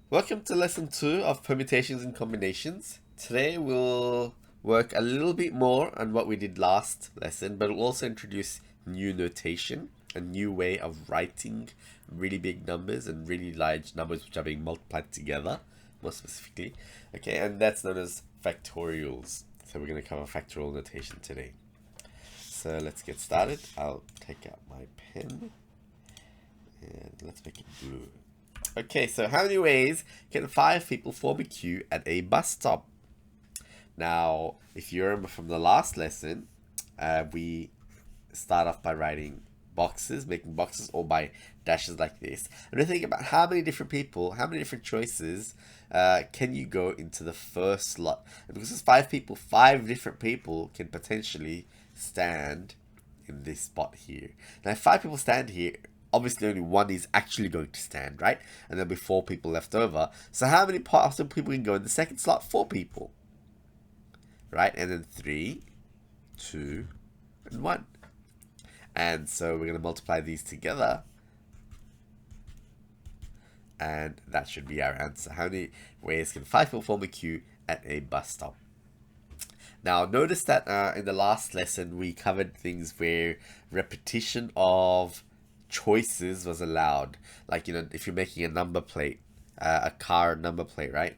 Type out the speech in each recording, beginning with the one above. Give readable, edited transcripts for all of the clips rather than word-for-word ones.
Welcome to lesson 2 of permutations and combinations. Today we'll work a little bit more on what we did last lesson, but we'll also introduce new notation, a new way of writing really big numbers and really large numbers which are being multiplied together, more specifically. Okay, and that's known as factorials. So we're going to cover factorial notation today. So let's get started. I'll take out my pen and let's make it blue. Okay, so how many ways can 5 people form a queue at a bus stop? Now, if you remember from the last lesson, we start off by writing boxes, making boxes, or by dashes like this. And we think about how many different people, how many different choices can you go into the first slot. And because it's 5 people, 5 different people can potentially stand in this spot here. Now, if 5 people stand here, obviously only one is actually going to stand, right? And there'll be 4 people left over. So how many possible people can go in the second slot? 4 people, right? And then 3, 2, and 1. And so we're going to multiply these together. And that should be our answer. How many ways can 5 people form a queue at a bus stop? Now, notice that in the last lesson, we covered things where repetition of choices was allowed. Like, if you're making a number plate, a car number plate, right?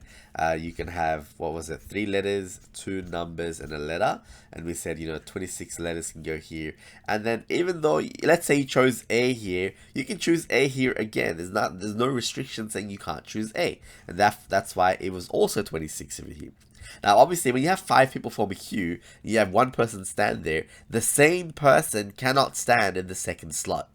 You can have, what was it, 3 letters, 2 numbers, and a letter. And we said, 26 letters can go here. And then even though, let's say you chose A here, you can choose A here again. There's no restriction saying you can't choose A. And that's why it was also 26 over here. Now, obviously, when you have 5 people form a queue, you have one person stand there, the same person cannot stand in the second slot.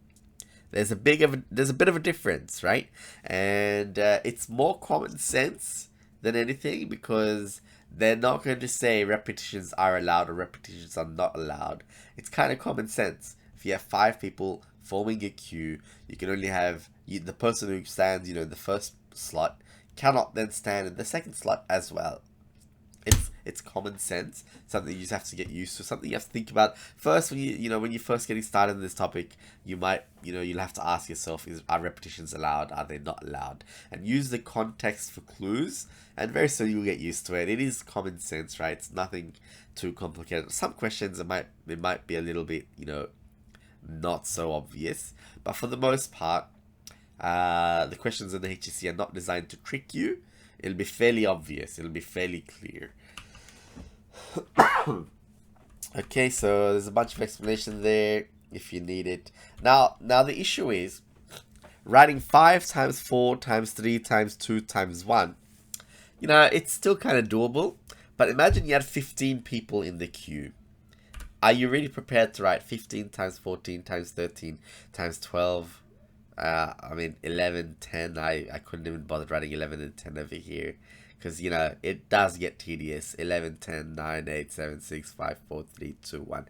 There's a bit of a difference, right? And it's more common sense than anything because they're not going to say repetitions are allowed or repetitions are not allowed. It's kind of common sense. If you have 5 people forming a queue, you can only have the person who stands, in the first slot cannot then stand in the second slot as well. It's common sense, something you just have to get used to, something you have to think about first when you're first getting started in this topic. You'll have to ask yourself, are repetitions allowed, are they not allowed, and use the context for clues, and very soon you'll get used to it. It is common sense, right? It's nothing too complicated. Some questions it might be a little bit not so obvious, but for the most part the questions in the HSC are not designed to trick you. It'll be fairly obvious, it'll be fairly clear. Okay, so there's a bunch of explanation there if you need it. Now the issue is writing 5 times 4 times 3 times 2 times 1. It's still kind of doable, but imagine you had 15 people in the queue. Are you really prepared to write 15 times 14 times 13 times 12? 11, 10. I couldn't even bother writing 11 and 10 over here. Because, it does get tedious. 11, 10, 9, 8, 7, 6, 5, 4, 3, 2, 1.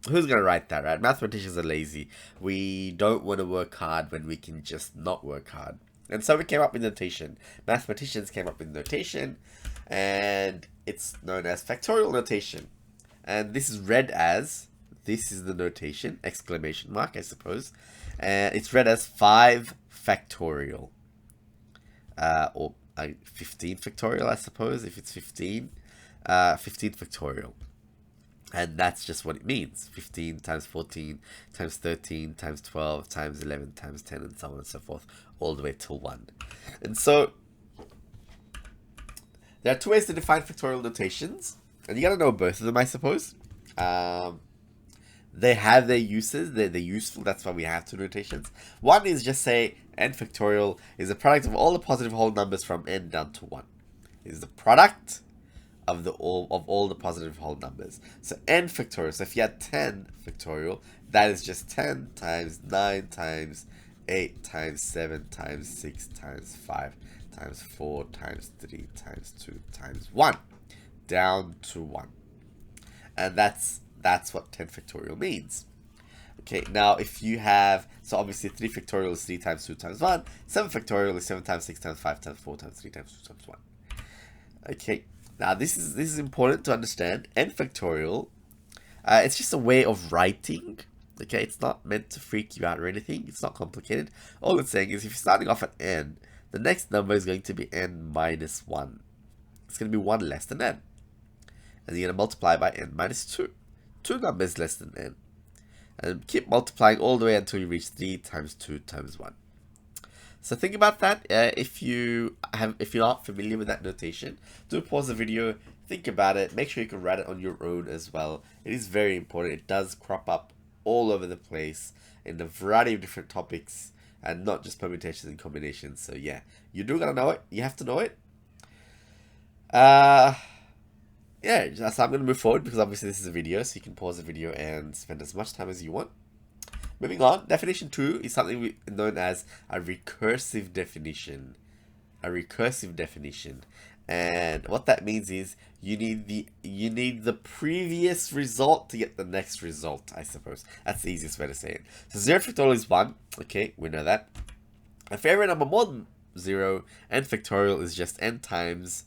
Who's going to write that, right? Mathematicians are lazy. We don't want to work hard when we can just not work hard. And so we came up with notation. Mathematicians came up with notation. And it's known as factorial notation. And this is read as, this is the notation, exclamation mark, I suppose. And it's read as 5 factorial. Or 15 factorial, I suppose, if it's 15. 15 factorial. And that's just what it means. 15 times 14 times 13 times 12 times 11 times 10 and so on and so forth, all the way till 1. And so there are 2 ways to define factorial notations. And you gotta know both of them, I suppose. They have their uses, they're useful, that's why we have 2 notations. One is just say n factorial is the product of all the positive whole numbers from n down to 1. It is the product of all the positive whole numbers. So n factorial, so if you had 10 factorial, that is just 10 times 9 times 8 times 7 times 6 times 5 times 4 times 3 times 2 times 1 down to 1. And that's what 10 factorial means. Okay, now if you have, so obviously 3 factorial is 3 times 2 times 1. 7 factorial is 7 times 6 times 5 times 4 times 3 times 2 times 1. Okay, now this is important to understand. N factorial, it's just a way of writing. Okay, it's not meant to freak you out or anything. It's not complicated. All it's saying is if you're starting off at n, the next number is going to be n minus 1. It's going to be 1 less than n. And you're going to multiply by n minus 2. 2 numbers less than n. And keep multiplying all the way until you reach 3 times 2 times 1. So think about that. If you're not familiar with that notation, do pause the video, think about it, make sure you can write it on your own as well. It is very important. It does crop up all over the place in a variety of different topics, and not just permutations and combinations. So yeah, you do gotta know it. You have to know it. Yeah, so I'm gonna move forward because obviously this is a video, so you can pause the video and spend as much time as you want. Moving on, definition 2 is something known as a recursive definition. A recursive definition. And what that means is you need the previous result to get the next result, I suppose. That's the easiest way to say it. So 0 factorial is 1. Okay, we know that. And for every number more than 0, n factorial is just n times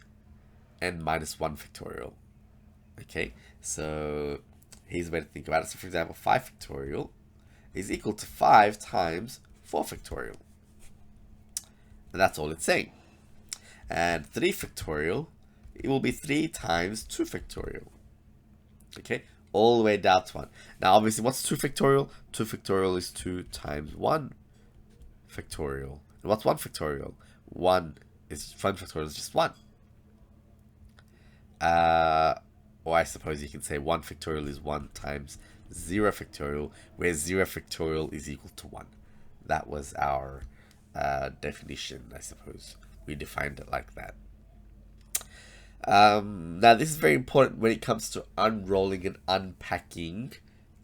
n minus 1 factorial. Okay, so here's a way to think about it. So for example, 5 factorial is equal to 5 times 4 factorial. And that's all it's saying. And 3 factorial, it will be 3 times 2 factorial. Okay, all the way down to 1. Now obviously, what's 2 factorial? 2 factorial is 2 times 1 factorial. And what's 1 factorial? 1 factorial is just 1. Or I suppose you can say 1 factorial is 1 times 0 factorial, where 0 factorial is equal to 1. That was our definition, I suppose. We defined it like that. Now, this is very important when it comes to unrolling and unpacking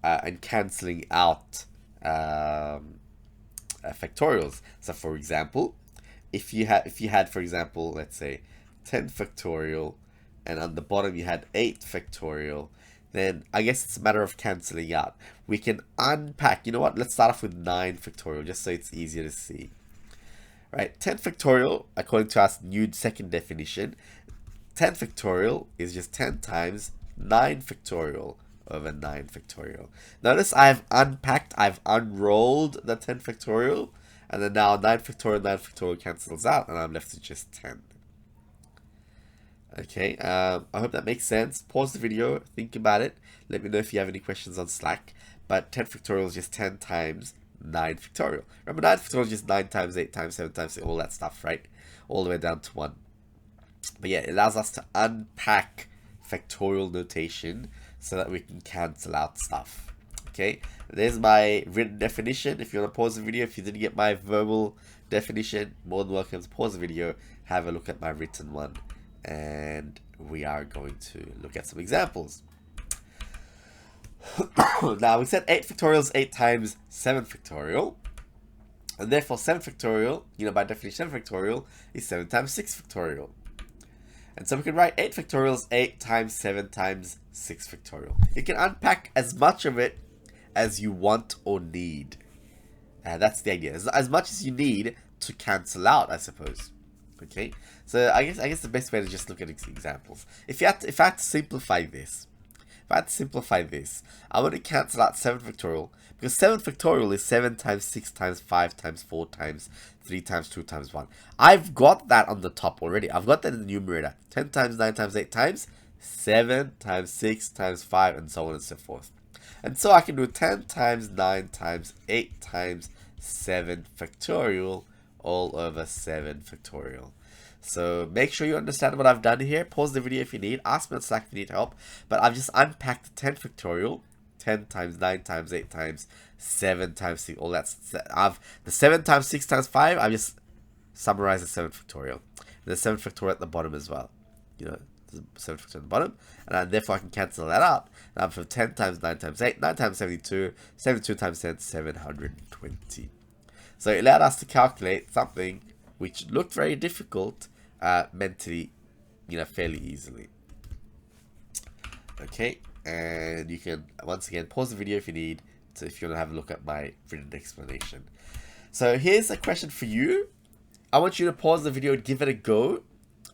and cancelling out factorials. So, for example, if you had, for example, let's say 10 factorial, and on the bottom you had 8 factorial, then I guess it's a matter of cancelling out. We can unpack. You know what? Let's start off with 9 factorial, just so it's easier to see. Right, 10 factorial, according to our new second definition, 10 factorial is just 10 times 9 factorial over 9 factorial. Notice I've unpacked, I've unrolled the 10 factorial, and then now 9 factorial cancels out, and I'm left with just 10. Okay, I hope that makes sense. Pause the video, think about it. Let me know if you have any questions on Slack. But 10 factorial is just 10 times 9 factorial. Remember, 9 factorial is just 9 times 8 times 7 times 8, all that stuff, right? All the way down to 1. But yeah, it allows us to unpack factorial notation so that we can cancel out stuff. Okay, there's my written definition. If you want to pause the video, if you didn't get my verbal definition, more than welcome to pause the video, have a look at my written one. And we are going to look at some examples. Now, we said 8 factorial is 8 times 7 factorial. And therefore, 7 factorial, by definition, 7 factorial is 7 times 6 factorial. And so we can write 8 factorial is 8 times 7 times 6 factorial. You can unpack as much of it as you want or need. That's the idea. As much as you need to cancel out, I suppose. Okay, so I guess the best way to just look at examples. If I had to simplify this, I want to cancel out 7 factorial, because 7 factorial is 7 times 6 times 5 times 4 times 3 times 2 times 1. I've got that on the top already. I've got that in the numerator. 10 times 9 times 8 times 7 times 6 times 5, and so on and so forth. And so I can do 10 times 9 times 8 times 7 factorial all over 7 factorial. So make sure you understand what I've done here. Pause the video if you need. Ask me on Slack if you need help. But I've just unpacked 10 factorial. 10 times 9 times 8 times 7 times 6. All that's the 7 times 6 times 5. I've just summarized the 7 factorial. And the 7 factorial at the bottom as well. The 7 factorial at the bottom. And therefore I can cancel that out. And I'm from 10 times 9 times 8. 9 times 72. 72 times 10. 720. So it allowed us to calculate something which looked very difficult mentally, fairly easily. Okay, and you can, once again, pause the video if you need, if you want to have a look at my written explanation. So here's a question for you. I want you to pause the video and give it a go.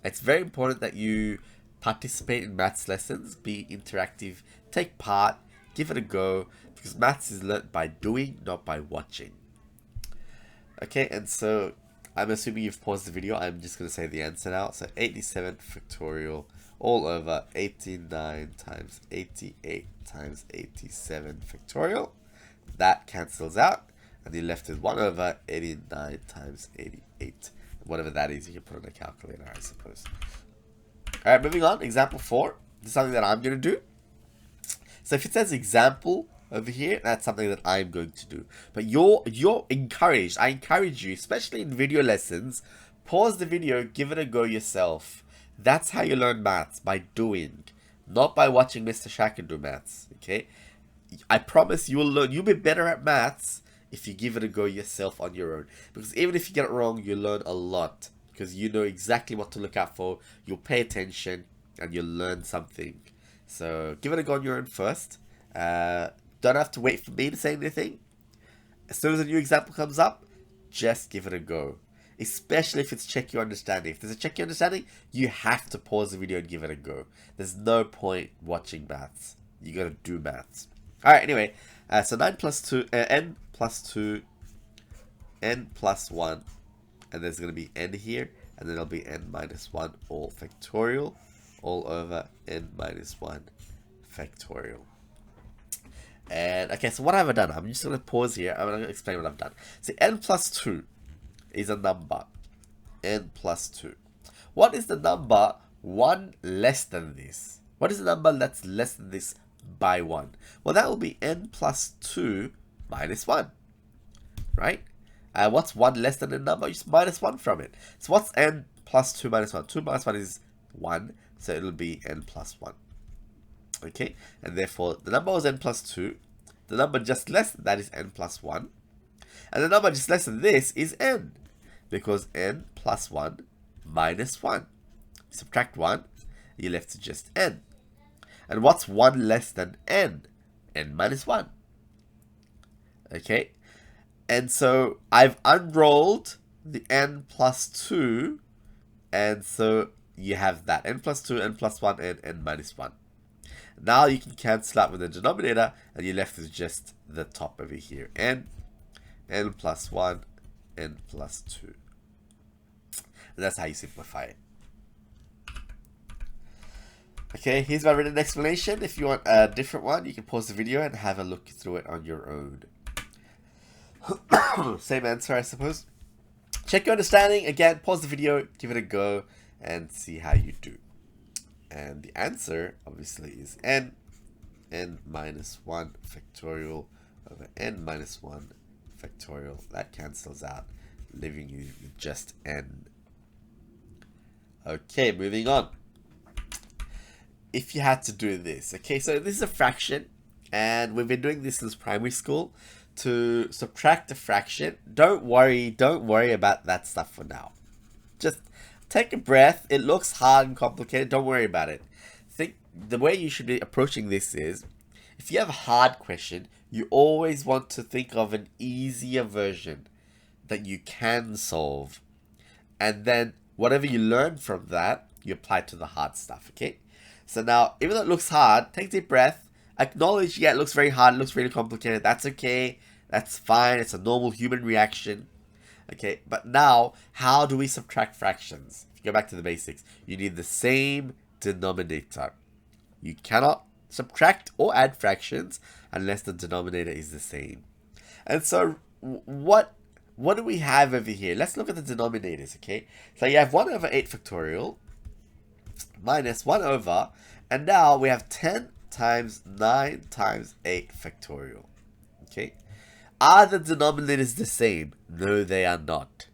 It's very important that you participate in maths lessons, be interactive, take part, give it a go, because maths is learnt by doing, not by watching. Okay, and so I'm assuming you've paused the video. I'm just going to say the answer now. So 87 factorial all over 89 times 88 times 87 factorial. That cancels out. And you're left with 1 over 89 times 88. Whatever that is, you can put on a calculator, I suppose. Alright, moving on. Example 4. This is something that I'm going to do. So if it says example over here, that's something that I'm going to do. But you're encouraged. I encourage you, especially in video lessons, pause the video, give it a go yourself. That's how you learn maths, by doing, not by watching Mr. Shacker do maths. Okay, I promise you will learn. You'll be better at maths if you give it a go yourself on your own. Because even if you get it wrong, you learn a lot. Because you know exactly what to look out for. You'll pay attention and you'll learn something. So give it a go on your own first. Don't have to wait for me to say anything. As soon as a new example comes up, just give it a go. Especially if it's check your understanding. If there's a check your understanding, you have to pause the video and give it a go. There's no point watching maths. You gotta do maths. Alright, anyway. So 9 plus 2, n plus 2, n plus 1. And there's gonna be n here. And then there'll be n minus 1 all factorial. All over n minus 1 factorial. And okay, so what have I done? I'm just going to pause here. I'm going to explain what I've done. So n plus 2 is a number. N plus 2. What is the number 1 less than this? What is the number that's less than this by 1? Well, that will be n plus 2 minus 1. Right? What's 1 less than the number? Just minus 1 from it. So what's n plus 2 minus 1? 2 minus 1 is 1. So it'll be n plus 1. Okay, and therefore the number was n plus 2. The number just less than that is n plus 1. And the number just less than this is n. Because n plus 1 minus 1. Subtract 1, you're left to just n. And what's 1 less than n? N minus 1. Okay, and so I've unrolled the n plus 2. And so you have that n plus 2, n plus 1, and n minus 1. Now you can cancel out with the denominator, and you're left with just the top over here. N plus 1, n plus 2. And that's how you simplify it. Okay, here's my written explanation. If you want a different one, you can pause the video and have a look through it on your own. Same answer, I suppose. Check your understanding. Again, pause the video, give it a go, and see how you do. And the answer, obviously, is n minus 1 factorial over n minus 1 factorial. That cancels out, leaving you with just n. Okay, moving on. If you had to do this, okay, so this is a fraction, and we've been doing this since primary school. To subtract a fraction, don't worry about that stuff for now. Just take a breath. It looks hard and complicated. Don't worry about it. Think the way you should be approaching this is, if you have a hard question, you always want to think of an easier version that you can solve. And then whatever you learn from that, you apply to the hard stuff, okay? So now, even though it looks hard, take a deep breath. Acknowledge, yeah, it looks very hard, it looks really complicated. That's okay. That's fine. It's a normal human reaction. Okay, but now, how do we subtract fractions? If you go back to the basics, you need the same denominator. You cannot subtract or add fractions unless the denominator is the same. And so, what do we have over here? Let's look at the denominators, okay? So you have 1 over 8 factorial minus 1 over, and now we have 10 times 9 times 8 factorial. Okay, are the denominators the same? No, they are not.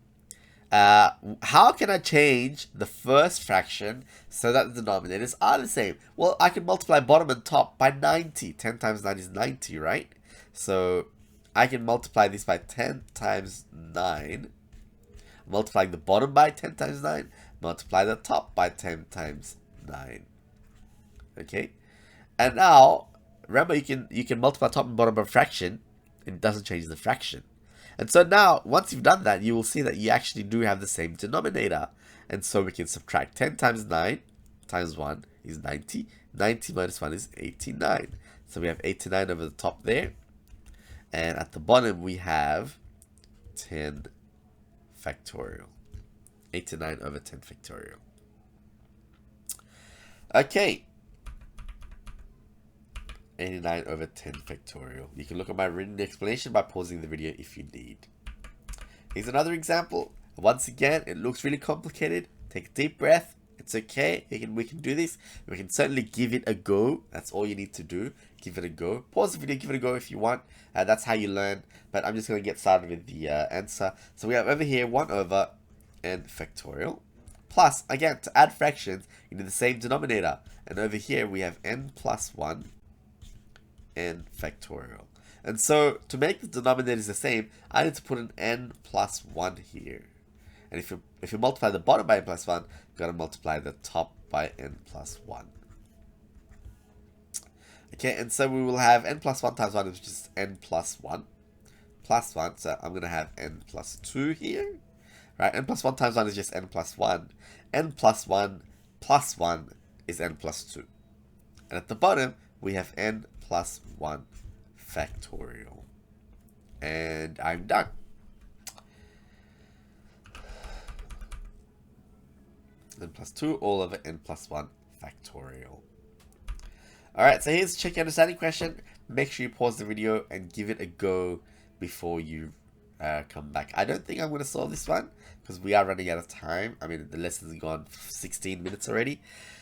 How can I change the first fraction so that the denominators are the same? Well, I can multiply bottom and top by 90. 10 times 9 is 90, right? So I can multiply this by 10 times 9. Multiplying the bottom by 10 times 9. Multiply the top by 10 times 9. Okay? And now, remember, you can multiply top and bottom by a fraction. It doesn't change the fraction. And so now, once you've done that, you will see that you actually do have the same denominator. And so we can subtract 10 times 9 times 1 is 90. 90 minus 1 is 89. So we have 89 over the top there. And at the bottom, we have 10 factorial. 89 over 10 factorial. Okay. 89 over 10 factorial. You can look at my written explanation by pausing the video if you need. Here's another example. Once again, it looks really complicated. Take a deep breath. It's okay. We can do this. We can certainly give it a go. That's all you need to do. Give it a go. Pause the video. Give it a go if you want. That's how you learn. But I'm just going to get started with the answer. So we have over here 1 over n factorial. Plus, again, to add fractions, you need the same denominator. And over here we have n plus 1 n factorial. And so to make the denominators the same, I need to put an n plus 1 here. And if you multiply the bottom by n plus 1, you've got to multiply the top by n plus 1. Okay, and so we will have n plus 1 times 1, which is n plus 1. Plus 1, so I'm going to have n plus 2 here. Right, n plus 1 times 1 is just n plus 1. N plus 1 plus 1 is n plus 2. And at the bottom, we have n plus 1 factorial. And I'm done. N plus 2 all over n plus 1 factorial. Alright, so here's a check your understanding question. Make sure you pause the video and give it a go before you come back. I don't think I'm going to solve this one because we are running out of time. I mean, the lesson's gone 16 minutes already.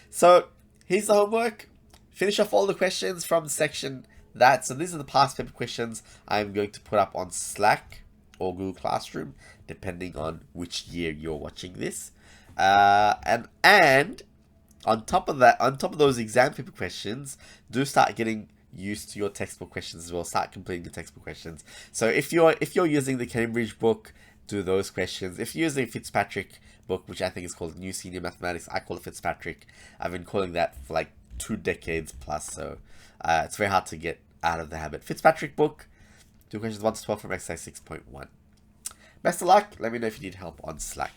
So here's the homework. Finish off all the questions from section that. So these are the past paper questions I'm going to put up on Slack or Google Classroom, depending on which year you're watching this. And on top of that, on top of those exam paper questions, do start getting used to your textbook questions as well. Start completing the textbook questions. So if you're using the Cambridge book, do those questions. If you're using Fitzpatrick book, which I think is called New Senior Mathematics, I call it Fitzpatrick. I've been calling that for like 2 decades plus, so it's very hard to get out of the habit. Fitzpatrick book, do questions 1 to 12 from exercise 6.1. Best of luck. Let me know if you need help on Slack.